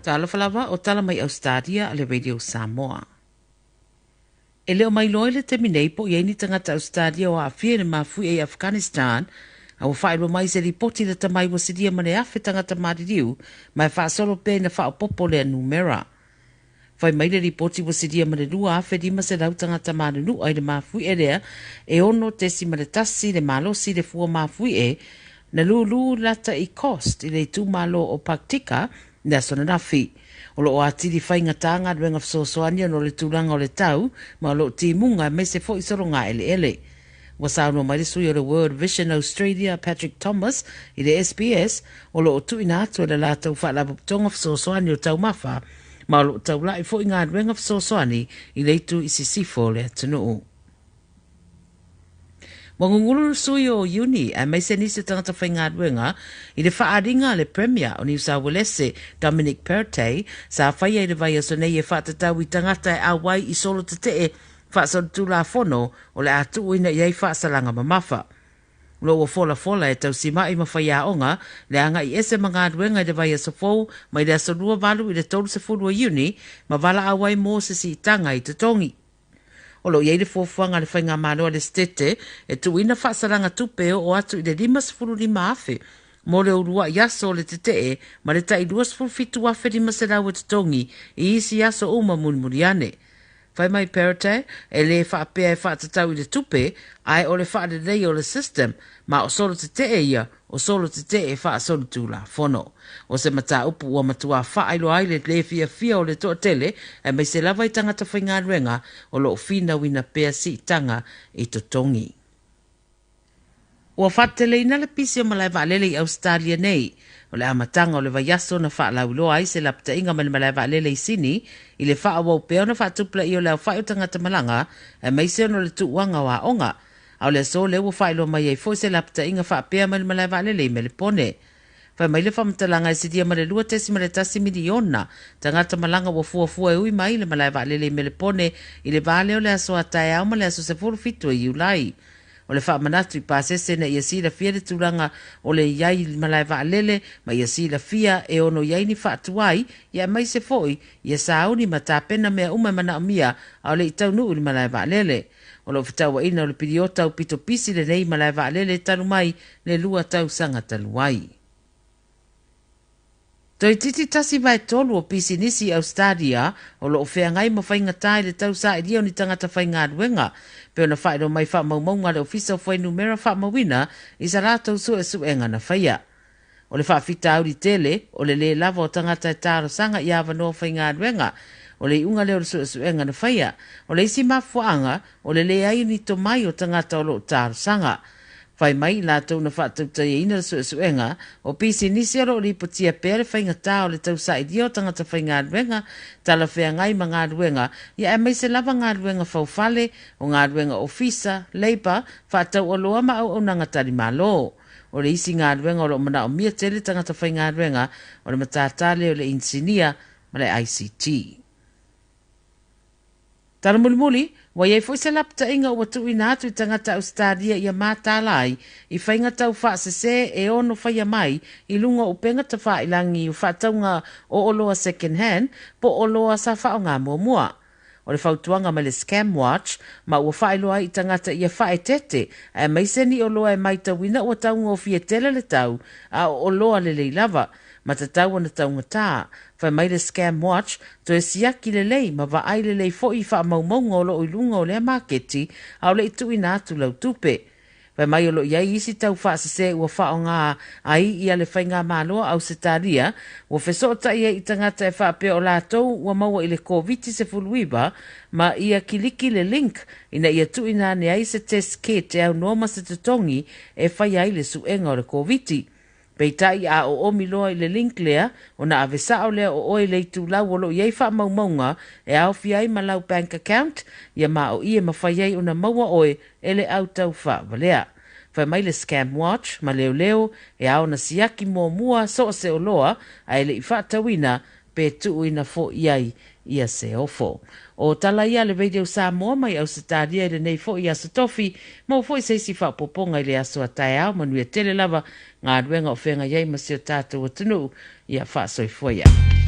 Tala Fou o tala mai Ausetalia ale Radio Samoa. E leo mai loe le te minei po iei ni tangata Ausetalia o a whiere mafui e Afghanistan a o whaero mai se ripoti le tamai wa sidia mane awhi tangata maririu mai wha solo pe na wha popo le numera. Whai mai le ripoti wa sidia mane lua awhi di ma se rau tangata marinu ai le mafui e rea e ono te si mane tasi le malo si le fua mafui e na lulu lata i cost i le tu malo o Paktika na sona nafi. O lo o atiri whainga tanga ruenga fsosoania no le tūranga o le tau, ma lo ti munga me se fo isoro ngā ele. Wasauno mai sui o le World Vision Australia Patrick Thomas i le SBS o lo o tu ina atu le lātou whaalapu tonga fsosoani o tau mawha, ma lo tau lai fo i ngā ruenga fsosoani i le tu isi sifo le atunuu. Mongungulu sui o uni a mai se nisi tangata whainga ruenga i le whaaringa le Premier o New South Wales Dominic Perrottet sa whaia i le vai aso nei e whaatatau i tangata e awai i solo te te e whaasolu la fono o le atu ina iei whaasalanga mamafa. Lo o fola e tau si mai ma whaia onga le anga i ese mga ruenga i le vai aso fou mai le aso rua valu i le tolu se fulu o uni ma vala awai mō se si tanga i te tongi. O lo iei le fuafuanga le whainga manoa le stete e tu ina whaasaranga tupeo o atu i le 5.5 afe. Mo le urua i aso le te te ma le tai 2.5 afe 5 se rau e te tongi i isi aso uma munmuriane. Whai mai Perrottet e le whaapea e whaatatau i le tupe ai o le whaadelei o le system ma o solo te te ia o solo te te e whaasolu tu la fono. O se mata upu ua matua whaailo ai le fia o le toa tele e mai se lava i tangata whainga ruenga o lo fina wina pea si tanga i to tongi. Ua whatele ina le pisi o malai waalele i Ausetalia nei, o le amatanga o le vaiaso na whaalauloa ai se lapta inga mani malai waalele i sini, i le whaawau peo na whaatupla i o leo whai o tangata malanga, e mai se ono le tuuanga wa onga, au le so le ua whailo mai ei fo se lapta inga whaapea mani malai waalele i mele pone. Whai mai le whamatalanga e sidia male lua tesi male tasi miliona, tangata malanga wa fua e ui mai le malai waalele i mele pone, i le vale o le aso atai au ma le aso se furu fitu e iulai. O le whaamanatu i pāsese na ia si la fia le tūranga o le iai malai waalele, ma ia si la fia e ono iai ni whaatuai, ia mai se foi, ia sauni ma tāpena mea umai mana amia au le itau nuu li malai waalele. O lo fitaua ina o le piriota o pito pisi le nei malai waalele tanu mai le lua tau sanga taluai. Toi titi tasi vai tolu o pisi nisi Ausetalia o lo ofea ngai ma whainga tai le tau sa idio ni tangata whainga ruenga. Peo na whaero mai wha maumaunga le ofisa o whainu mera wha mawina i sa rātou su enga na whaia. O le wha fita auri tele o le lava o tangata e tāro sanga i awa no whainga ruenga. O le unga leo su enga na whaia. O le isi mafuanga o le ai ni to mai o tangata o lo tāro sanga. Whai mai la tau na whaatautai e ina su enga, o pisi nisi aro li putia pere whainga tā o le tau sa idio tangata whainga ruenga, tala whea ngai ma ngā ruenga, ia e mai se lava ngā ruenga whauwhale, o ngā ruenga ofisa, leipa, whaatau o loa ma au nanga tari malo. O le isi ngā ruenga o lo mana o mia tele tangata whainga ruenga, o le matātale o le insinia, ma le ICT. Tara mulimuli, wa iei foi se lapta inga ua tu ina atu i tangata Ausetalia ia mātālai i whainga tau whaasese e ono whaia mai i lunga upenga ta whailangi u whaataunga o oloa second hand po oloa sa whaonga mua. O le whautuanga ma le Scam Watch ma ua whailoa i tangata ia whaetete a maiseni oloa e mai tawina ua taunga o fia tele le tau a o oloa le leilava. Ma te tau ana taunga tā, whai mai le Scam Watch, to e siaki le lei, ma wa ai le lei fo i wha maumaunga o lo i lunga o lea marketi, au le itu ina atu lau tupe. Whai mai o lo iai isi tau whaasese ua wha o ngā ai i ale whainga māloa Ausetalia, ua whesota ia i tangata e whaapea o lātou ua maua i le COVID se fuluiba, ma ia kiliki le link ina ia tu ina ne ai se test kit e au noma se tutongi e whai ai le suenga o le COVID. Peitai a o omiloa i le link lea, o na avesa o lea o oe le tu lau olo iei wha maumaunga e au fiai ma lau bank account, ia ma o ia mawhaiei o na maua oe e le au tau wha walea. Whai mai le Scam Watch, ma leo e au na siaki mō mua so se o loa, a ele i whaatawina pe tu ina fo iai ia se ofo. O tala ia le Radio Samoa mai Ausetalia i le nei fo ia se tofi, mo fo i seisi whapoponga i le aso a tae au manuia tele lava ngā ruenga o whenga iei ma si o tātou atunu ia wha soifoia.